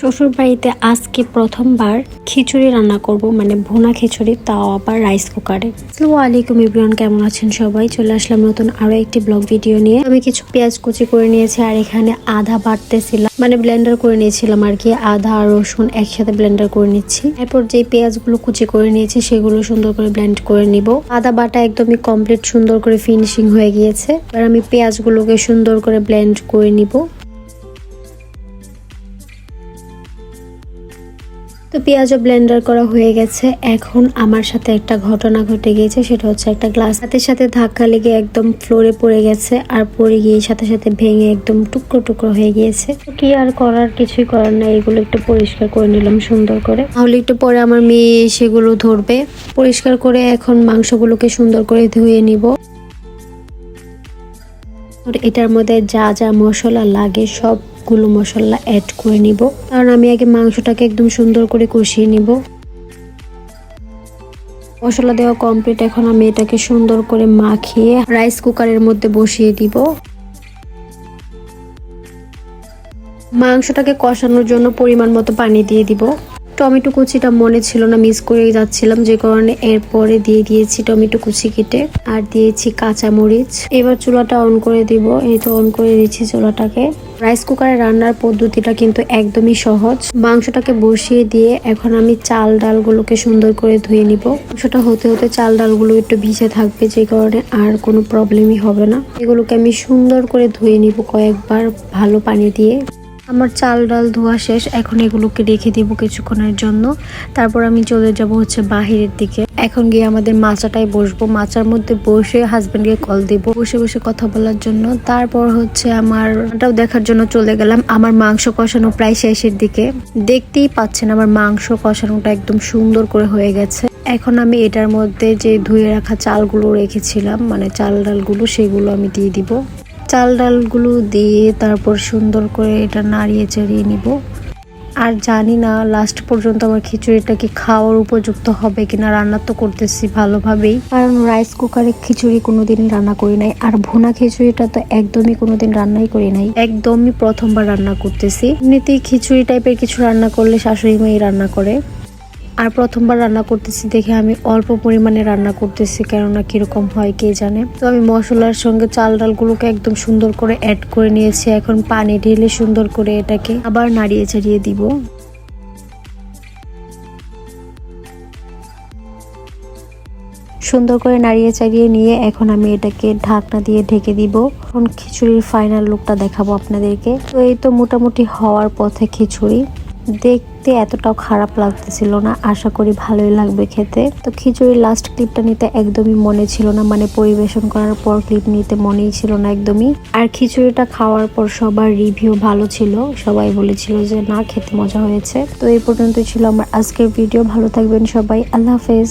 শ্বশুর বাড়িতে আজকে প্রথমবার খিচুড়ি রান্না করব, মানে ভুনা খিচুড়ি, তাও আবার রাইস কুকারে। আসসালামু আলাইকুম এভরিওয়ান, কেমন আছেন সবাই? চলে আসলাম নতুন আরো একটি ব্লগ ভিডিও নিয়ে। আমি কিছু পেঁয়াজ কুচি করে নিয়েছি আর এখানে আদা বাটতেছিলাম, মানে ব্লেন্ডার করে নিয়েছিলাম আর কি। আদা আর রসুন একসাথে ব্লেন্ডার করে নিচ্ছি। এরপর যে পেঁয়াজগুলো কুচি করে নিয়েছি সেগুলো সুন্দর করে ব্লেন্ড করে নিব। আদা বাটা একদমই কমপ্লিট, সুন্দর করে ফিনিশিং হয়ে গিয়েছে। এবার আমি পেঁয়াজগুলোকে সুন্দর করে ব্লেন্ড করে নিব। তো পেঁয়াজও ব্লেন্ডার করা হয়ে গেছে। এখন আমার সাথে একটা ঘটনা ঘটে গিয়েছে, সেটা হচ্ছে একটা গ্লাস সাথে সাথে ধাক্কা লেগে একদম ফ্লোরে পড়ে গেছে, আর পড়ে গিয়ে সাথে সাথে ভেঙে একদম টুকরো টুকরো হয়ে গিয়েছে। কি আর করার, কিছুই করার না, এগুলো একটু পরিষ্কার করে নিলাম সুন্দর করে, তাহলে একটু পরে আমার মেয়ে সেগুলো ধরবে। পরিষ্কার করে এখন মাংসগুলোকে সুন্দর করে ধুয়ে নিব। এটার মধ্যে যা যা মশলা লাগে সবগুলো মশলা অ্যাড করে নিব, কারণ আমি আগে মাংসটাকে একদম সুন্দর করে কষিয়ে নিব। মশলা দেওয়া কমপ্লিট। এখন আমি এটাকে সুন্দর করে মাখিয়ে রাইস কুকারের মধ্যে বসিয়ে দিব। মাংসটাকে কষানোর জন্য পরিমাণ মতো পানি দিয়ে দিব। টমেটো কুচিটা মনে ছিল না, মিস করে যাচ্ছিলাম, যে কারণে এরপরে দিয়ে দিয়েছি টমেটো কুচি কেটে, আর দিয়েছি কাঁচা মরিচ। এবার চুলাটা অন করে দিব। এই তো অন করে দিচ্ছি চুলাটাকে। রাইস কুকারে রান্নার পদ্ধতিটা কিন্তু একদমই সহজ। মাংসটাকে বসিয়ে দিয়ে এখন আমি চাল ডালগুলোকে সুন্দর করে ধুয়ে নিব। মাংসটা হতে হতে চাল ডালগুলো একটু ভিজে থাকবে, যে কারণে আর কোনো প্রবলেমই হবে না। এগুলোকে আমি সুন্দর করে ধুয়ে নিব কয়েকবার ভালো পানি দিয়ে। আমার চাল ডাল ধোয়া শেষ। এখন এগুলোকে রেখে দিব কিছুক্ষণের জন্য। তারপর আমি চলে যাব হচ্ছে বাহিরের দিকে। এখন গিয়ে আমাদের মাচাটায় বসবো। মাচার মধ্যে বসে হাজবেন্ডকে কল দিব, বসে বসে কথা বলার জন্য। তারপর হচ্ছে আমারটাও দেখার জন্য চলে গেলাম। আমার মাংস কষানো প্রায় শেষের দিকে। দেখতেই পাচ্ছেন আমার মাংস কষানোটা একদম সুন্দর করে হয়ে গেছে। এখন আমি এটার মধ্যে যে ধুয়ে রাখা চালগুলো রেখেছিলাম, মানে চাল ডালগুলো, সেগুলো আমি দিয়ে দিব। চাল ডালগুলো দিয়ে তারপর সুন্দর করে এটা নাড়িয়ে চাড়িয়ে নিব। আর জানি না লাস্ট পর্যন্ত আমার খিচুড়িটা কি খাওয়ার উপযুক্ত হবে কিনা। রান্না তো করতেছি ভালোভাবেই, কারণ রাইস কুকারে খিচুড়ি কোনোদিনই রান্না করি নাই, আর ভুনা খিচুড়িটা তো একদমই কোনোদিন রান্নাই করি নাই, একদমই প্রথমবার রান্না করতেছি। এমনিতেই খিচুড়ি টাইপের কিছু রান্না করলে শাশুড়ি মাই রান্না করে, আর প্রথমবার রান্না করতেছি দেখে আমি অল্প পরিমাণে রান্না করতেছি, কেননা কিরকম হয় কে জানে। তো আমি মশলার সঙ্গে চাল ডালগুলোকে একদম সুন্দর করে অ্যাড করে নিয়েছি। এখন পানি ঢেলে সুন্দর করে এটাকে আবার নাড়িয়ে চাড়িয়ে দিব। সুন্দর করে নাড়িয়ে চাড়িয়ে নিয়ে এখন আমি এটাকে ঢাকনা দিয়ে ঢেকে দিব। এখন খিচুড়ির ফাইনাল লুকটা দেখাবো আপনাদেরকে। তো এই তো মোটামুটি হওয়ার পথে খিচুড়ি। দেখতে এতটাও খারাপ লাগতেছিল না, আশা করি ভালোই লাগবে খেতে। তো খিচুড়ির লাস্ট ক্লিপটা নিতে একদমই মনে ছিল না, মানে পরিবেশন করার পর ক্লিপ নিতে মনেই ছিল না একদমই। আর খিচুড়িটা খাওয়ার পর সবার রিভিউ ভালো ছিল, সবাই বলেছিল যে না, খেতে মজা হয়েছে। তো এই পর্যন্তই ছিল আমার আজকের ভিডিও। ভালো থাকবেন সবাই, আল্লাহ হাফেজ।